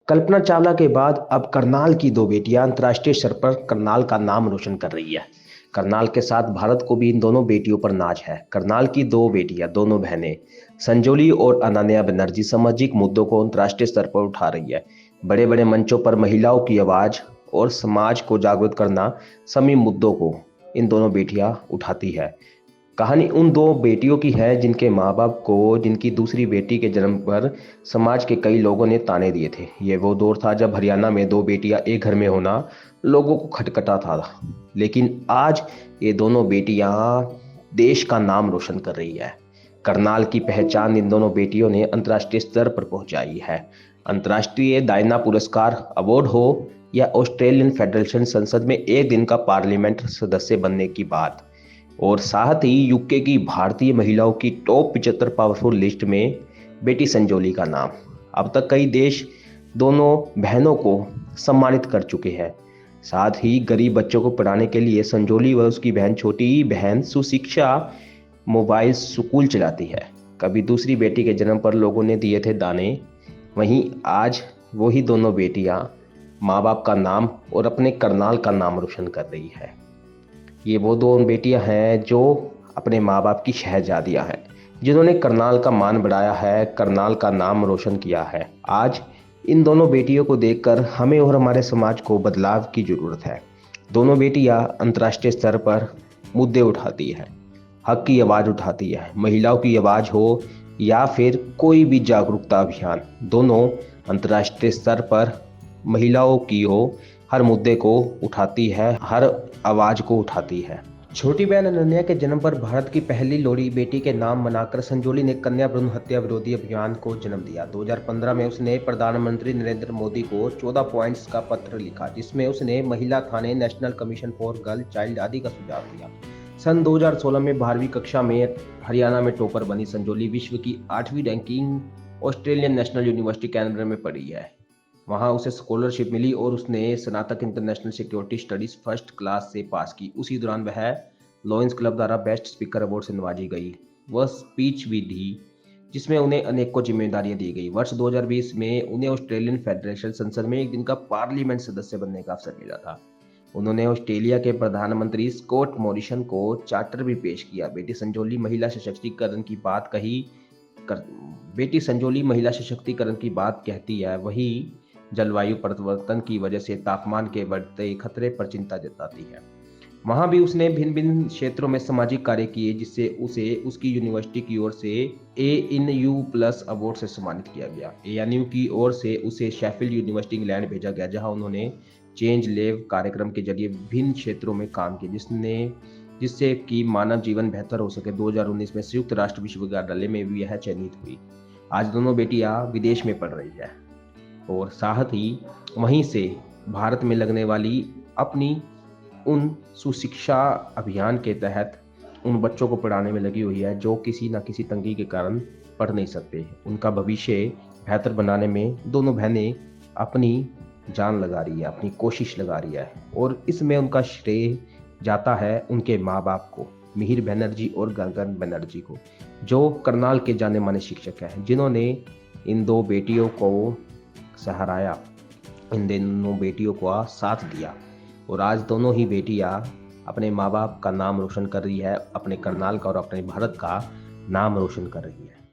कल्पना चावला के बाद अब करनाल की दो बेटियां अंतर्राष्ट्रीय स्तर पर करनाल का नाम रोशन कर रही है। करनाल के साथ भारत को भी इन दोनों बेटियों पर नाज है। करनाल की दो बेटियां, दोनों बहनें संजोली और अनन्या बनर्जी सामाजिक मुद्दों को अंतर्राष्ट्रीय स्तर पर उठा रही है। बड़े बड़े मंचों पर महिलाओं की आवाज और समाज को जागरूक करना सभी मुद्दों को इन दोनों बेटियां उठाती है। कहानी उन दो बेटियों की है जिनके माँ बाप को जिनकी दूसरी बेटी के जन्म पर समाज के कई लोगों ने ताने दिए थे। ये वो दौर था जब हरियाणा में दो बेटियां एक घर में होना लोगों को खटखटा था। लेकिन आज ये दोनों बेटियां देश का नाम रोशन कर रही है। करनाल की पहचान इन दोनों बेटियों ने अंतर्राष्ट्रीय स्तर पर पहुंचाई है। अंतर्राष्ट्रीय डायना पुरस्कार अवार्ड हो या ऑस्ट्रेलियन फेडरेशन संसद में एक दिन का पार्लियामेंट सदस्य बनने की बात, और साथ ही यूके की भारतीय महिलाओं की टॉप 75 पावरफुल लिस्ट में बेटी संजोली का नाम। अब तक कई देश दोनों बहनों को सम्मानित कर चुके हैं। साथ ही गरीब बच्चों को पढ़ाने के लिए संजोली व उसकी बहन छोटी बहन सुशिक्षा मोबाइल स्कूल चलाती है। कभी दूसरी बेटी के जन्म पर लोगों ने दिए थे दाने, वहीं आज वही दोनों बेटियां माँ बाप का नाम और अपने करनाल का नाम रोशन कर रही है। ये वो दो बेटियां हैं जो अपने माँ बाप की शहजादियां हैं, जिन्होंने करनाल का मान बढ़ाया है, करनाल का नाम रोशन किया है। आज इन दोनों बेटियों को देखकर हमें और हमारे समाज को बदलाव की जरूरत है। दोनों बेटियां अंतर्राष्ट्रीय स्तर पर मुद्दे उठाती है, हक की आवाज़ उठाती है। महिलाओं की आवाज़ हो या फिर कोई भी जागरूकता अभियान, दोनों अंतर्राष्ट्रीय स्तर पर महिलाओं की हो, हर मुद्दे को उठाती है, हर आवाज को उठाती है। छोटी बहन अनन्या के जन्म पर भारत की पहली लोहड़ी बेटी के नाम मनाकर संजोली ने कन्या भ्रूण हत्या विरोधी अभियान को जन्म दिया। 2015 में उसने प्रधानमंत्री नरेंद्र मोदी को 14 पॉइंट्स का पत्र लिखा, जिसमें उसने महिला थाने, national commission for girl child आदि का सुझाव दिया। सन 2016 में 12वीं कक्षा में हरियाणा में टॉपर बनी संजोली विश्व की 8वीं ranking Australian National University Canberra में पढ़ी है। वहाँ उसे स्कॉलरशिप मिली और उसने स्नातक international security studies first class से पास की। उसी दौरान वह लॉयंस क्लब द्वारा बेस्ट स्पीकर अवार्ड से नवाजी गई। वह स्पीच भी दी जिसमें उन्हें अनेकों जिम्मेदारियां दी गई। वर्ष 2020 में उन्हें ऑस्ट्रेलियन फेडरेशन संसद में एक दिन का पार्लियामेंट सदस्य बनने का अवसर मिला था। उन्होंने ऑस्ट्रेलिया के प्रधानमंत्री स्कॉट मॉरिसन को चार्टर भी पेश किया। बेटी संजोली महिला सशक्तिकरण की बात कहती है, वही जलवायु परिवर्तन की वजह से तापमान के बढ़ते खतरे पर चिंता जताती है। वहां भी उसने भिन्न भिन्न क्षेत्रों में सामाजिक कार्य किए, जिससे उसे उसकी यूनिवर्सिटी की ओर से ANU+ अवार्ड से सम्मानित किया गया। ANU की ओर से उसे शेफील्ड यूनिवर्सिटी इंग्लैंड भेजा गया, जहां उन्होंने चेंज लेव कार्यक्रम के जरिए विभिन्न क्षेत्रों में काम किया, जिससे कि मानव जीवन बेहतर हो सके। 2019 में संयुक्त राष्ट्र विश्वविद्यालय में भी यह चयनित हुई। आज दोनों बेटियां विदेश में पढ़ रही है और साथ ही वहीं से भारत में लगने वाली अपनी उन सुशिक्षा अभियान के तहत उन बच्चों को पढ़ाने में लगी हुई है जो किसी न किसी तंगी के कारण पढ़ नहीं सकते। उनका भविष्य बेहतर बनाने में दोनों बहनें अपनी जान लगा रही है, अपनी कोशिश लगा रही है, और इसमें उनका श्रेय जाता है उनके माँ बाप को, मिहिर बनर्जी और गगन बनर्जी को, जो करनाल के जाने माने शिक्षक हैं, जिन्होंने इन दो बेटियों को सहाराया, इन दोनों बेटियों को साथ दिया, और आज दोनों ही बेटियां अपने माँ बाप का नाम रोशन कर रही है, अपने करनाल का और अपने भारत का नाम रोशन कर रही है।